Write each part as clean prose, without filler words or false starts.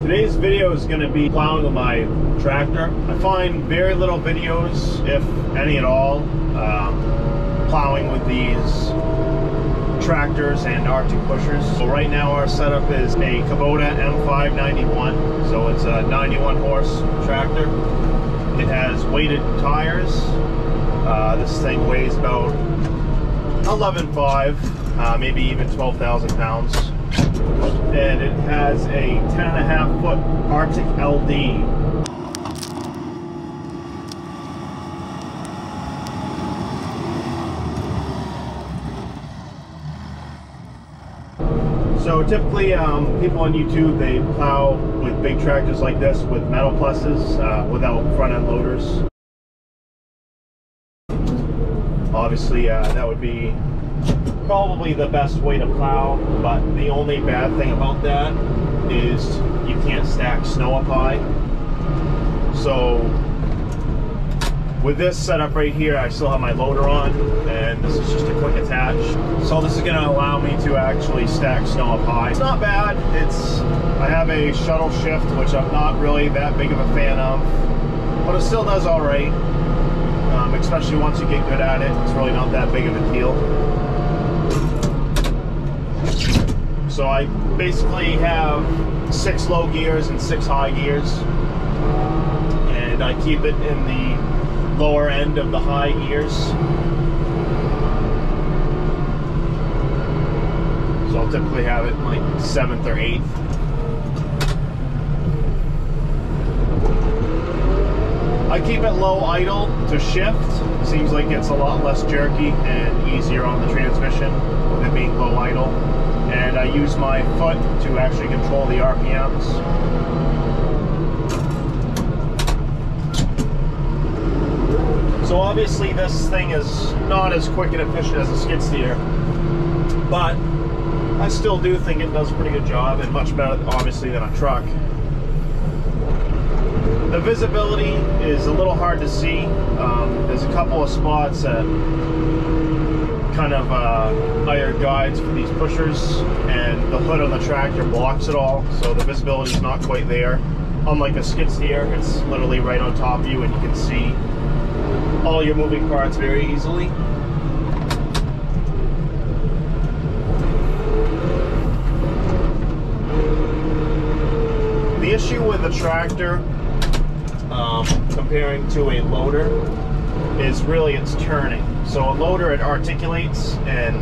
Today's video is going to be plowing with my tractor. I find very little videos, if any at all, plowing with these tractors and Arctic pushers. So right now our setup is a Kubota M5-091. So it's a 91 horse tractor. It has weighted tires. This thing weighs about 11.5, maybe even 12,000 pounds. And it has a 10.5 foot Arctic LD. So typically people on YouTube, they plow with big tractors like this with metal pluses without front end loaders. Obviously that would be probably the best way to plow, but the only bad thing about that is you can't stack snow up high. So with this setup right here, I still have my loader on, and this is just a quick attach. So this is going to allow me to actually stack snow up high. It's not bad. I have a shuttle shift, which I'm not really that big of a fan of, but it still does all right. Especially once you get good at it, it's really not that big of a deal. So I basically have 6 low gears and 6 high gears, and I keep it in the lower end of the high gears. So I'll typically have it like 7th or 8th. I keep it low idle to shift. Seems like it's a lot less jerky and easier on the transmission with it being low idle. And I use my foot to actually control the RPMs. So obviously this thing is not as quick and efficient as a skid steer, but I still do think it does a pretty good job, and much better obviously than a truck. The visibility is a little hard to see. There's a couple of spots that kind of higher guides for these pushers, and the hood on the tractor blocks it all, so the visibility is not quite there. Unlike a skid steer, it's literally right on top of you and you can see all your moving parts very easily. The issue with the tractor comparing to a loader is really its turning. So a loader, it articulates and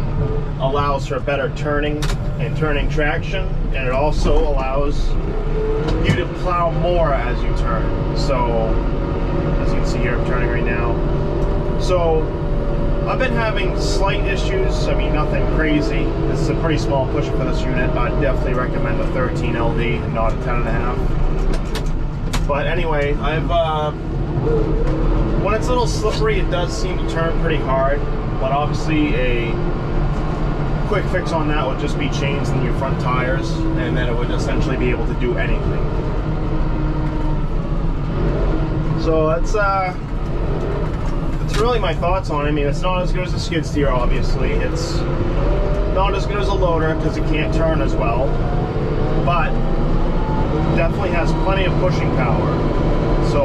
allows for better turning and turning traction, and it also allows you to plow more as you turn. So as you can see here, I'm turning right now. So I've been having slight issues. I mean, nothing crazy. This is a pretty small pusher for this unit. I'd definitely recommend a 13 LD and not a 10.5. But anyway, when it's a little slippery, it does seem to turn pretty hard, but obviously a quick fix on that would just be changing your front tires, and then it would essentially be able to do anything. So that's really my thoughts on it. I mean, it's not as good as a skid steer, obviously. It's not as good as a loader because it can't turn as well, but definitely has plenty of pushing power. So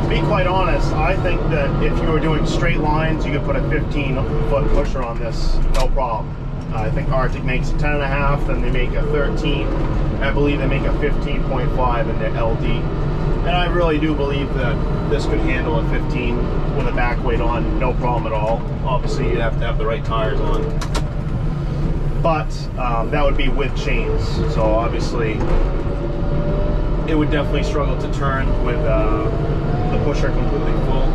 to be quite honest, I think that if you were doing straight lines, you could put a 15-foot pusher on this, no problem. I think Arctic makes a 10.5, then they make a 13. I believe they make a 15.5 in their LD. And I really do believe that this could handle a 15 with a back weight on, no problem at all. Obviously, you'd have to have the right tires on. But that would be with chains. So obviously, it would definitely struggle to turn with the pusher completely full.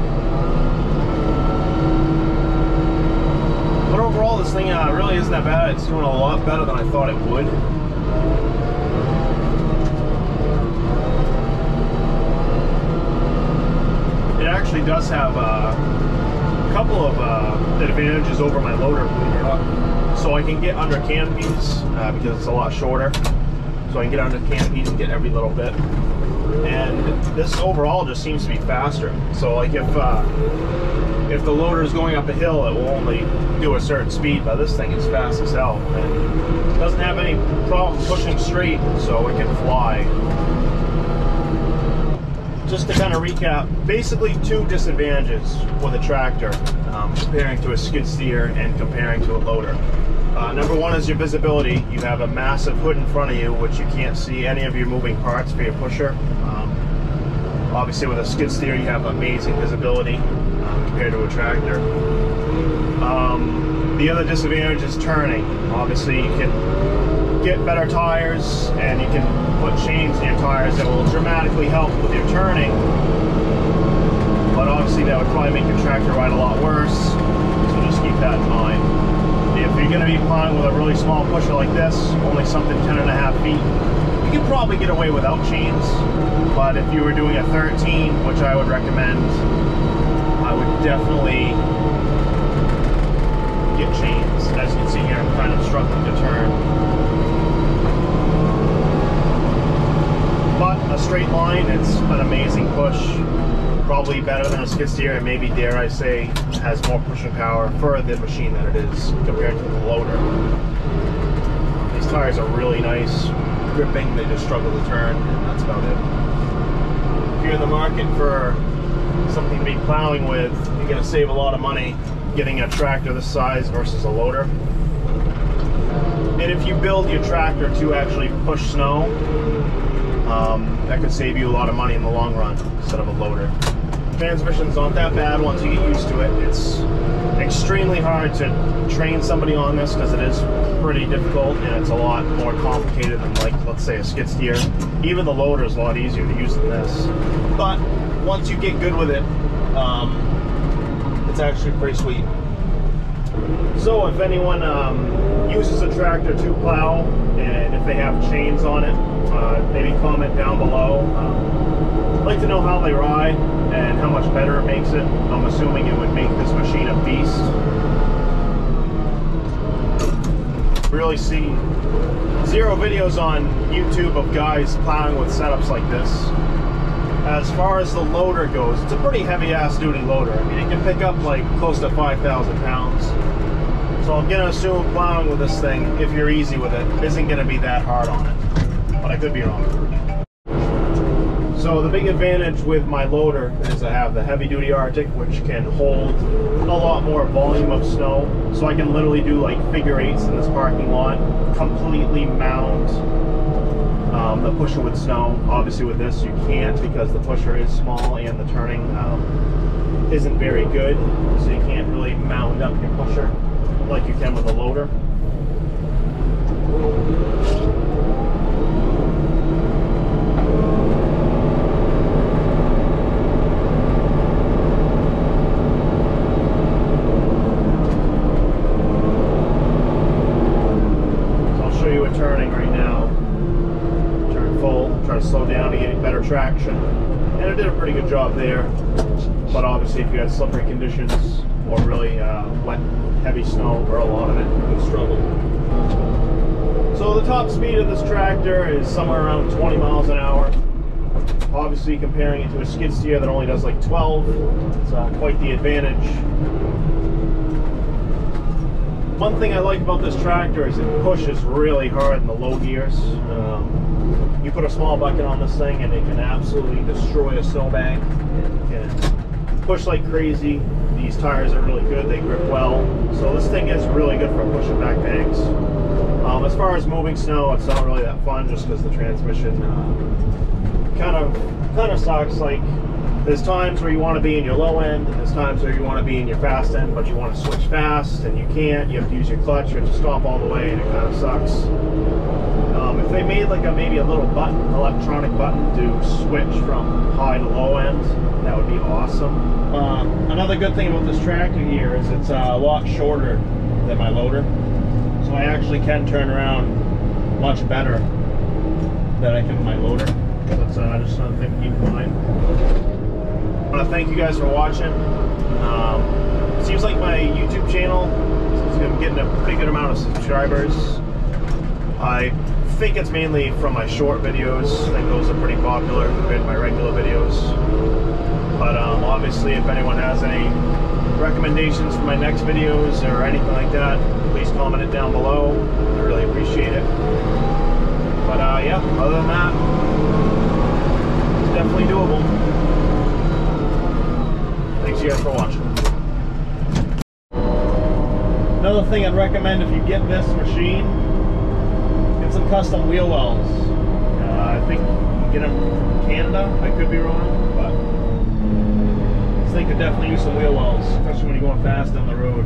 But overall, this thing really isn't that bad. It's doing a lot better than I thought it would. It actually does have a couple of advantages over my loader, believe it or not. So I can get under canopies because it's a lot shorter. So I can get under canopies and get every little bit. and this overall just seems to be faster. So like if the loader is going up a hill, it will only do a certain speed, but this thing is fast as hell and doesn't have any problem pushing straight, so it can fly. Just to kind of recap, basically two disadvantages with a tractor comparing to a skid steer and comparing to a loader. Number one is your visibility. You have a massive hood in front of you, which you can't see any of your moving parts for your pusher. Obviously with a skid steer you have amazing visibility compared to a tractor. The other disadvantage is turning. Obviously you can get better tires and you can put chains in your tires that will dramatically help with your turning, but obviously that would probably make your tractor ride a lot worse, so just keep that in mind. If you're going to be plowing with a really small pusher like this, only something 10.5 feet, you could probably get away without chains, but if you were doing a 13, which I would recommend, I would definitely get chains. As you can see here, I'm kind of struggling to turn. But a straight line, it's an amazing push. Probably better than a skid steer, and maybe, dare I say, has more pushing power for the machine than it is compared to the loader. These tires are really nice gripping, they just struggle to turn, and that's about it. If you're in the market for something to be plowing with, you're going to save a lot of money getting a tractor this size versus a loader. And if you build your tractor to actually push snow, that could save you a lot of money in the long run instead of a loader. Transmission's not that bad once you get used to it. It's extremely hard to train somebody on this because it is pretty difficult and it's a lot more complicated than, like, let's say a skid steer. Even the loader is a lot easier to use than this. But once you get good with it, it's actually pretty sweet. So if anyone uses a tractor to plow, and if they have chains on it, maybe comment down below. I'd like to know how they ride and how much better it makes it. I'm assuming it would make this machine a beast. Really see zero videos on YouTube of guys plowing with setups like this. As far as the loader goes, it's a pretty heavy ass duty loader. I mean, it can pick up like close to 5,000 pounds. So I'm gonna assume plowing with this thing, if you're easy with it, isn't gonna be that hard on it. But I could be wrong. So the big advantage with my loader is I have the heavy duty Arctic, which can hold a lot more volume of snow. So I can literally do like figure eights in this parking lot, completely mount the pusher with snow. Obviously with this you can't, because the pusher is small and the turning isn't very good. So you can't really mount up your pusher like you can with a loader. Turning right now, turn full, try to slow down to get better traction, and it did a pretty good job there. But obviously if you had slippery conditions or really wet, heavy snow, or a lot of it, you would struggle. So the top speed of this tractor is somewhere around 20 miles an hour. Obviously comparing it to a skid steer that only does like 12, it's quite the advantage. One thing I like about this tractor is it pushes really hard in the low gears. You put a small bucket on this thing and it can absolutely destroy a snowbank. It can push like crazy. These tires are really good, they grip well. So this thing is really good for pushing back banks. As far as moving snow, it's not really that fun just because the transmission kind of sucks. Like, there's times where you want to be in your low end, and there's times where you want to be in your fast end, but you want to switch fast, and you can't. You have to use your clutch, you have to stop all the way, and it kind of sucks. If they made like maybe a little button, electronic button to switch from high to low end, that would be awesome. Another good thing about this tractor here is it's a lot shorter than my loader, so I actually can turn around much better than I can with my loader. That's just another thing to keep in mind. I want to thank you guys for watching. Seems like my YouTube channel is getting a pretty good amount of subscribers. I think it's mainly from my short videos. I think those are pretty popular compared to my regular videos. But obviously, if anyone has any recommendations for my next videos or anything like that, please comment it down below. I really appreciate it. But yeah, other than that, it's definitely doable. Thanks you guys for watching. Another thing I'd recommend if you get this machine, get some custom wheel wells. I think you can get them from Canada. I could be wrong, but this thing could definitely use some wheel wells, especially when you're going fast down the road.